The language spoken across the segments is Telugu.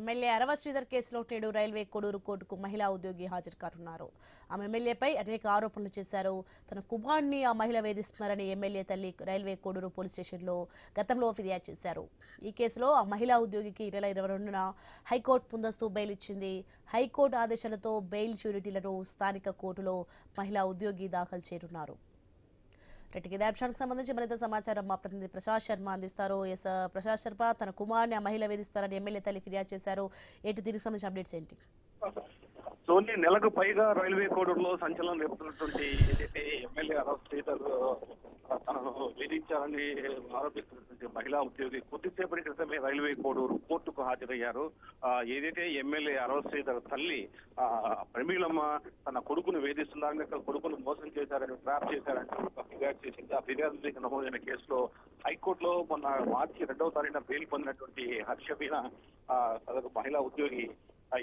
ఎమ్మెల్యే అరవ శ్రీధర్ కేసులో నేడు రైల్వే కొడూరు కోర్టుకు మహిళా ఉద్యోగి హాజరు కానున్నారు. ఆమె ఎమ్మెల్యేపై అనేక ఆరోపణలు చేశారు. తన కుమారుడిని ఆ మహిళ వేధిస్తున్నారని ఎమ్మెల్యే తల్లి రైల్వే కొడూరు పోలీస్ స్టేషన్లో గతంలో ఫిర్యాదు చేశారు. ఈ కేసులో ఆ మహిళా ఉద్యోగికి ఈ నెల 22న హైకోర్టు ముందస్తు బెయిల్ ఇచ్చింది. హైకోర్టు ఆదేశాలతో బెయిల్ షూరిటీలను స్థానిక కోర్టులో మహిళా ఉద్యోగి దాఖలు చేయనున్నారు. ఇదే అంశానికి సంబంధించి మరింత సమాచారం మా ప్రతినిధి ప్రసాద్ శర్మ అందిస్తారు. ప్రసాద్ శర్మ, తన కుమార్ని ఆ మహిళ వేధిస్తారని ఎమ్మెల్యే తల్లి ఫిర్యాదు చేశారు. దీనికి సంబంధించిన అప్డేట్స్ ఏంటి? సోని, నెలకు పైగా రైల్వే కోడూరులో సంచలనం రేపుతున్నటువంటి ఏదైతే ఎమ్మెల్యే అరవ శ్రీధర్ తనను వేధించాలని ఆరోపిస్తున్నటువంటి మహిళా ఉద్యోగి కొద్దిసేపటి క్రితమే రైల్వే కోడూరు కోర్టుకు హాజరయ్యారు. ఏదైతే ఎమ్మెల్యే అరవ శ్రీధర్ తల్లి ప్రమీలమ్మ తన కొడుకును వేధిస్తున్నారని, కొడుకును మోసం చేశారని, ట్రాప్ చేశారని ఫిర్యాదు చేసింది. ఆ ఫిర్యాదు నమోదైన కేసులో హైకోర్టులో మొన్న మార్చి 2వ తారీఖున బెయిల్ పొందినటువంటి హర్షవీణ సదరు మహిళా ఉద్యోగి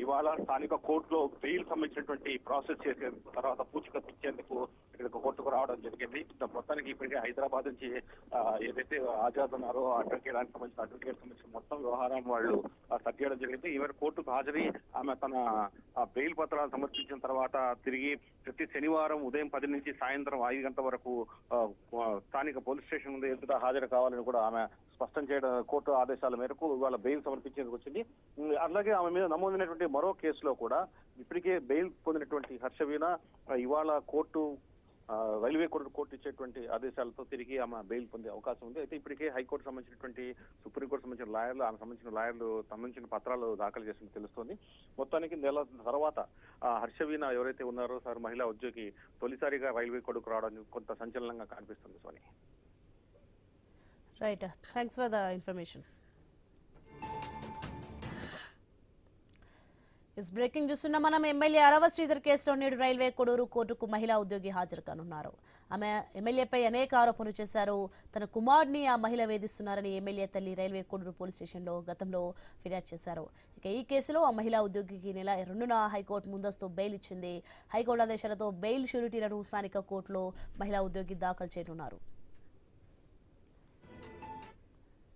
ఇవాళ స్థానిక కోర్టులో బెయిల్ సంబంధించినటువంటి ప్రాసెస్ చేసే తర్వాత పూచికత్తు ఇచ్చేందుకు ఇక్కడికి కోర్టుకు రావడం జరిగింది. మొత్తానికి ఇప్పటికే హైదరాబాద్ నుంచి ఏదైతే ఆజాద్ ఉన్నారో అడ్వకేట్ సంబంధించిన మొత్తం వ్యవహారాన్ని వాళ్ళు సర్దేయడం జరిగింది. ఈమె కోర్టుకు హాజరై ఆమె తన బెయిల్ పత్రాలు సమర్పించిన తర్వాత తిరిగి ప్రతి శనివారం ఉదయం 10 నుంచి సాయంత్రం 5 గంటల వరకు స్థానిక పోలీస్ స్టేషన్ ముందు ఎదుట హాజరు కావాలని కూడా ఆమె స్పష్టం చేయడం కోర్టు ఆదేశాల మేరకు ఇవాళ బెయిల్ సమర్పించేందుకు వచ్చింది. అలాగే ఆమె మీద నమోదైనటువంటి మరో కేసులో కూడా ఇప్పటికే బెయిల్ పొందినటువంటి హర్షవీణ ఇవాళ రైల్వే కోర్టు ఇచ్చేటువంటి ఆదేశాలతో తిరిగి ఆమె బెయిల్ పొందే అవకాశం ఉంది. అయితే ఇప్పటికే హైకోర్టు సంబంధించినటువంటి సుప్రీంకోర్టు సంబంధించిన లాయర్లు, ఆమె సంబంధించిన పత్రాలు దాఖలు చేసినట్టు తెలుస్తోంది. మొత్తానికి నెల తర్వాత హర్షవీణ ఎవరైతే ఉన్నారో సార్ మహిళా ఉద్యోగి తొలిసారిగా రైల్వే కోర్టుకు రావడం కొంత సంచలనంగా కనిపిస్తుంది. Soni, right, thanks for the information. Breaking చూస్తున్నా మనం. ఎమ్మెల్యే అరవ శ్రీధర్ కేసులో నేడు రైల్వే కొడూరు కోర్టుకు మహిళా ఉద్యోగి హాజరు కానున్నారు. ఆమె ఎమ్మెల్యేపై అనేక ఆరోపణలు చేశారు. తన కుమారుడిని ఆ మహిళ వేధిస్తున్నారని ఎమ్మెల్యే తల్లి రైల్వే కొడూరు పోలీస్ స్టేషన్లో గతంలో ఫిర్యాదు చేశారు. ఈ కేసులో ఆ మహిళా ఉద్యోగికి నెల 2న హైకోర్టు ముందస్తు బెయిల్ ఇచ్చింది. హైకోర్టు ఆదేశాలతో బెయిల్ షూరిటీలను స్థానిక కోర్టులో మహిళా ఉద్యోగి దాఖలు చేయనున్నారు.